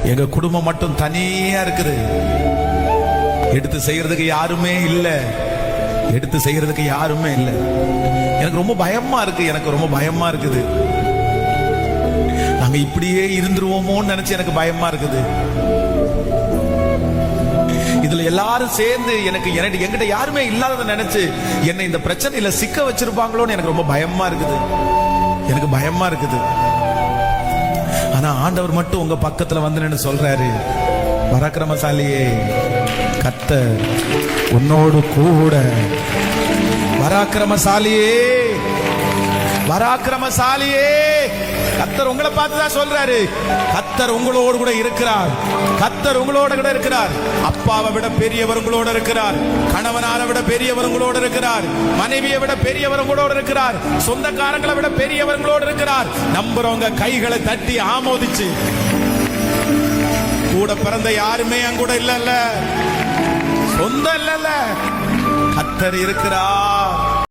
எங்க குடும்பம் மட்டும் தனியா இருக்குது. எடுத்து செய்யறதுக்கு யாருமே இல்ல. எடுத்து செய்யறதுக்கு யாருமே இல்ல. எனக்கு ரொம்ப பயமா இருக்கு. எனக்கு ரொம்ப பயமா இருக்குது. நாங்க இப்படியே இருந்துருவோமோன்னு நினைச்சு எனக்கு பயமா இருக்குது. இதுல எல்லாரும் சேர்ந்து எனக்கு என்கிட்ட யாருமே இல்லாததை நினைச்சு என்னை இந்த பிரச்சனையில சிக்க வச்சிருப்பாங்களோன்னு எனக்கு ரொம்ப பயமா இருக்குது. எனக்கு பயமா இருக்குது. ஆனா ஆண்டவர் மட்டும் உங்க பக்கத்துல வந்து நின்னு சொல்றாரு, பராக்கிரமசாலியே, கர்த்தர் உன்னோடு கூட. பராக்கிரமசாலியே, பராக்கிரமசாலியே, கர்த்தர் உங்களை பார்த்துதான் சொல்றாரு. கர்த்தர் உங்களோடு கூட இருக்கிறார். கர்த்தர் உங்களோட கூட இருக்கிறார். அப்பாவை விட பெரியவர் உங்களோட இருக்கிறார். கணவனாரை விட பெரியவர் உங்களோட இருக்கிறார். மனைவியை விட பெரியவர் உங்களோட இருக்கிறார். சொந்தக்காரங்களை விட பெரியவர் உங்களோட இருக்கிறார். நம்புறவங்க கைகளை தட்டி ஆமோதிச்சு, கூட பிறந்த யாருமே அங்கூட இல்ல, சொந்தம் இல்ல, கர்த்தர் இருக்கிறார்.